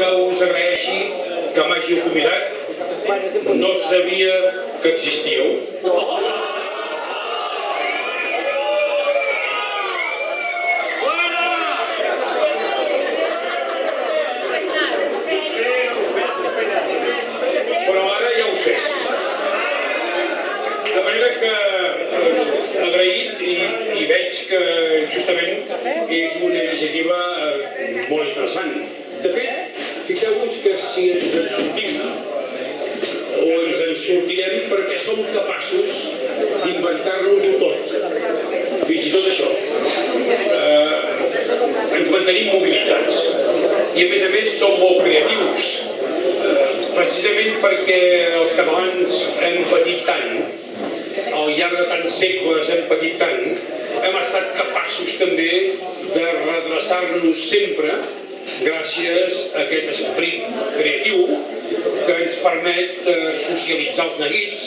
que us agraeixi que m'hàgiu convidat. No sabia que existíeu. Però ara ja ho sé. De manera que agraït i veig que justament és una iniciativa molt interessant. De fet, fixeu-vos que si ens en sortim o ens en sortirem perquè som capaços d'inventar-nos-ho tot. Fins i tot això. Ens mantenim mobilitzats. I a més som molt creatius. Precisament perquè els catalans hem patit tant, al llarg de tants segles hem patit tant, hem estat capaços també de redreçar-nos sempre gràcies a aquest esperit creatiu que ens permet socialitzar els neguits,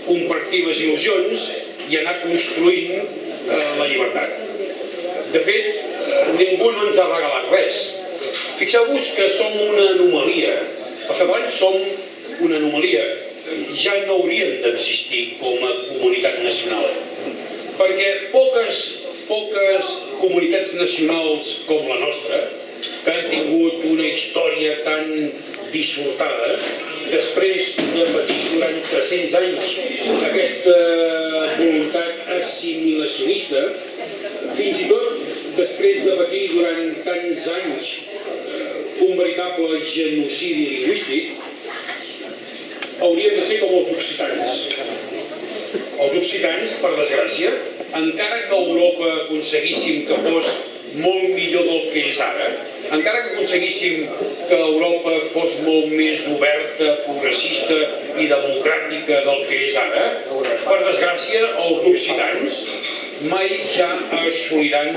compartir les il·lusions i anar construint la llibertat. De fet, ningú no ens ha regalat res. Fixeu-vos que som una anomalia. Els catalans som una anomalia. Ja no haurien d'existir com a comunitat nacional. Perquè poques comunitats nacionals com la nostra, que han tingut una història tan dissortada, després de patir durant 300 anys aquesta voluntat assimilacionista, fins i tot després de patir durant tants anys un veritable genocidi lingüístic, haurien de ser com els occitans. Els occitans, per desgràcia, encara que a Europa aconseguíssim que fos molt millor del que és ara, encara que aconseguíssim que Europa fos molt més oberta, progressista i democràtica del que és ara, per desgràcia, els occitans mai ja assoliran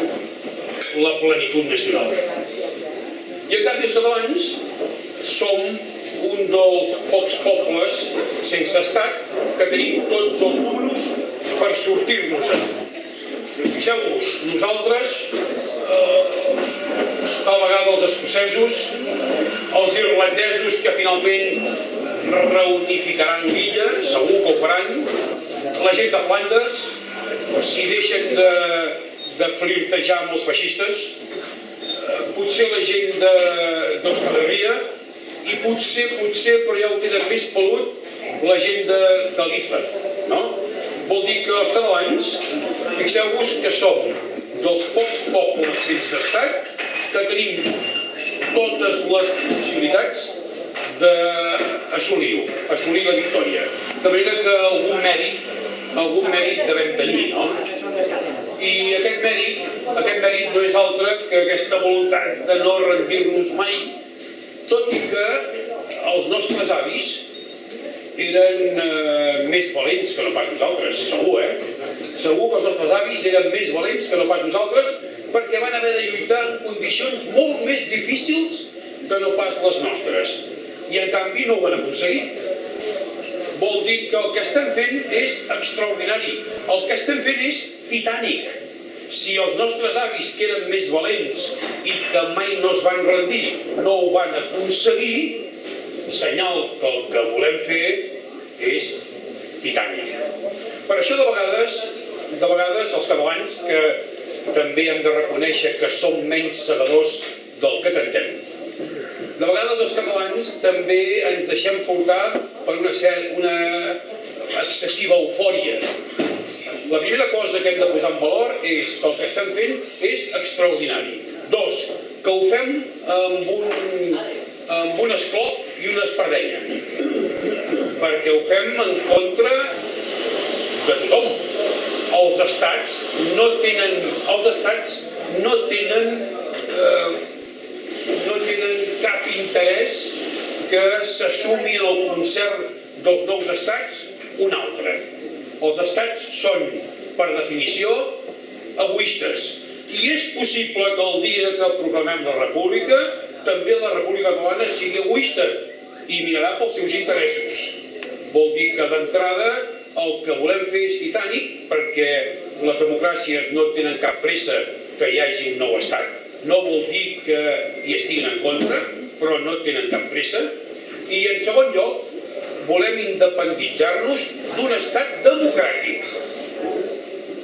la plenitud nacional. I en canvi els catalans som un dels pocs pobles sense estat que tenim tots els números per sortir-nos-en. Fixeu-vos, nosaltres, tal vegada els escocesos, els irlandesos que finalment reunificaran l'illa, segur que ho faran, la gent de Flandes, si deixen de flirtejar amb els feixistes, potser la gent d'Euskal Herria i potser, però ja ho tenen més pelut, la gent de l'IFA, no? Vol dir que els catalans, fixeu-vos que som dels pocs pobles sense estat que tenim totes les possibilitats d'assolir-ho, assolir la victòria. De manera que algun mèrit devem tenir, no? I aquest mèrit no és altre que aquesta voluntat de no rendir-nos mai, tot i que els nostres avis eren més valents que no pas nosaltres, segur, Segur que els nostres avis eren més valents que no pas nosaltres perquè van haver de lluitar en condicions molt més difícils que no pas les nostres. I en canvi no ho van aconseguir. Vol dir que el que estem fent és extraordinari. El que estem fent és titànic. Si els nostres avis, que eren més valents i que mai no es van rendir, no ho van aconseguir, senyal que el que volem fer és titànic. Per això de vegades els catalans, que també hem de reconèixer que som menys sabedors del que cantem, de vegades els catalans també ens deixem portar per una excessiva eufòria. La primera cosa que hem de posar en valor és que el que estem fent és extraordinari. Dos, que ho fem amb un esclop i una espardenya. Perquè ho fem en contra de tothom. Els estats no tenen cap interès que s'assumi en el concert dels nous estats un altre. Els estats són, per definició, egoistes. I és possible que el dia que proclamem la república, també la República Catalana sigui egoista i mirarà pels seus interessos. Vol dir que d'entrada el que volem fer és titànic, perquè les democràcies no tenen cap pressa que hi hagi un nou estat. No vol dir que hi estiguin en contra, però no tenen cap pressa. I en segon lloc, volem independitzar-nos d'un estat democràtic.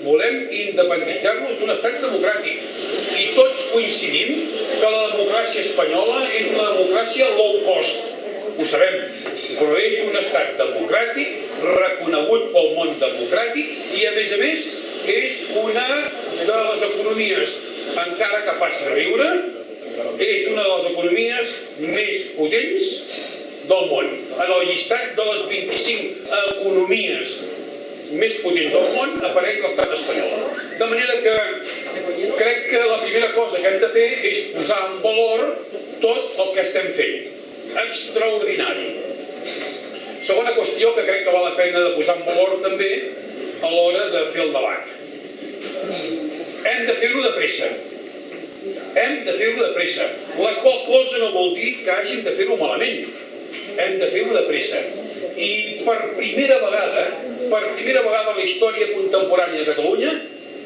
Volem independitzar-nos d'un estat democràtic. I tots coincidim que la democràcia espanyola és una democràcia low cost. Ho sabem, però és un estat democràtic, reconegut pel món democràtic i, a més, és una de les economies, encara que faci riure, és una de les economies més potents del món. En el llistat de les 25 economies més potents del món apareix l'estat espanyol. De manera que crec que la primera cosa que hem de fer és posar en valor tot el que estem fent. Extraordinari. Segona qüestió que crec que val la pena de posar en valor també a l'hora de fer el debat. Hem de fer-ho de pressa. Hem de fer-ho de pressa. La qual cosa no vol dir que hàgim de fer-ho malament. Hem de fer-ho de pressa. I per primera vegada a la història contemporània de Catalunya,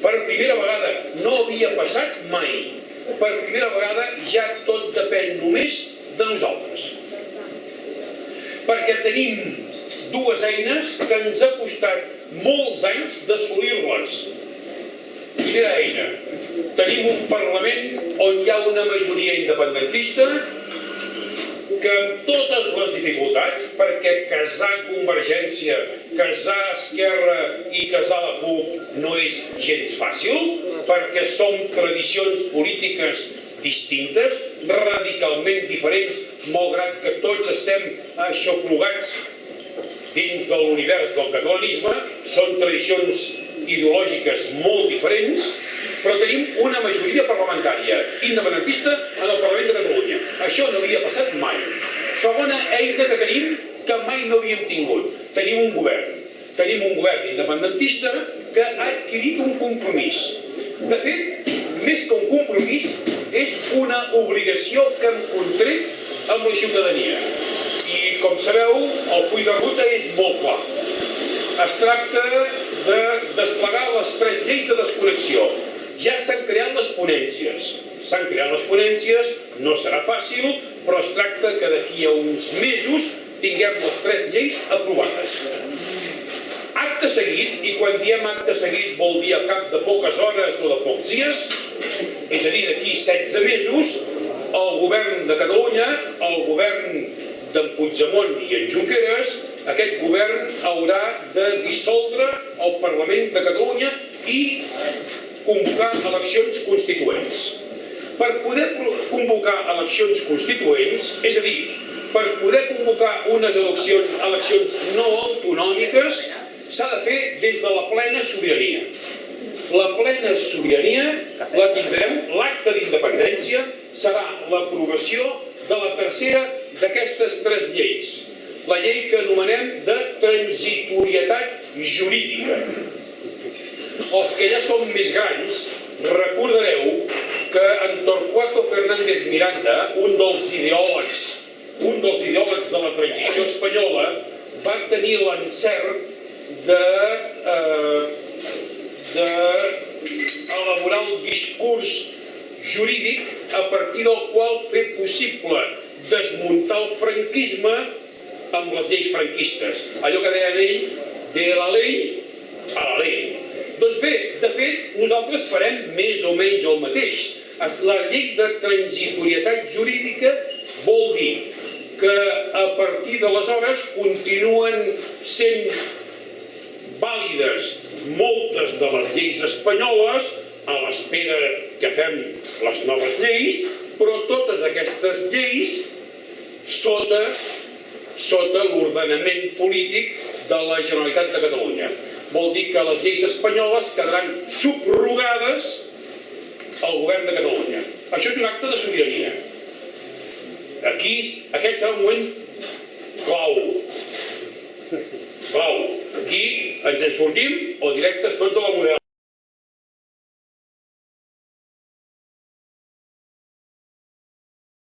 per primera vegada, no havia passat mai, per primera vegada ja tot depèn només de nosaltres. Perquè tenim dues eines que ens ha costat molts anys d'assolir-les. Primera eina, tenim un Parlament on hi ha una majoria independentista que amb totes les dificultats, perquè casar Convergència, casar Esquerra i casar la CUP no és gens fàcil, perquè som tradicions polítiques distintes, radicalment diferents, malgrat que tots estem aixoplugats dins de l'univers del catalanisme, són tradicions ideològiques molt diferents, però tenim una majoria parlamentària independentista en el Parlament de Catalunya. Això no havia passat mai. Segona eina que tenim, que mai no havíem tingut. Tenim un govern. Tenim un govern independentista que ha adquirit un compromís. De fet, més que un compromís, és una obligació que hem contret amb la ciutadania. I, com sabeu, el full de ruta és molt clar. Es tracta de desplegar les 3 lleis de desconnexió. Ja s'han creat les ponències. S'han creat les ponències, no serà fàcil, però es tracta que d'aquí a uns mesos tinguem les 3 lleis aprovades. Acte seguit, i quan diem acte seguit vol dir al cap de poques hores o de pocs dies, és a dir, d'aquí 16 mesos, el govern de Catalunya, el govern d'en Puigdemont i en Junqueras, aquest govern haurà de dissoldre el Parlament de Catalunya i convocar eleccions constituents. Per poder convocar eleccions constituents, és a dir, per poder convocar unes eleccions no autonòmiques, s'ha de fer des de la plena sobirania. La plena sobirania la tindrem, l'acte d'independència serà l'aprovació de la tercera d'aquestes 3 lleis. La llei que anomenem de transitorietat jurídica. Els que ja som més grans, recordareu que en Torquato Fernández Miranda, un dels ideòlegs de la transició espanyola, va tenir l'encert d'elaborar un discurs jurídic a partir del qual fer possible desmuntar el franquisme amb les lleis franquistes. Allò que deia ell, de la ley a la ley. Doncs bé, de fet, nosaltres farem més o menys el mateix. La llei de transitorietat jurídica vol dir que a partir d'aleshores continuen sent vàlides moltes de les lleis espanyoles a l'espera que fem les noves lleis, però totes aquestes lleis sota l'ordenament polític de la Generalitat de Catalunya. Vol dir que les lleis espanyoles quedaran subrogades al govern de Catalunya. Això és un acte de sobirania. Aquest serà un moment clau. Aquí ens en sortim o directes tots a la Model.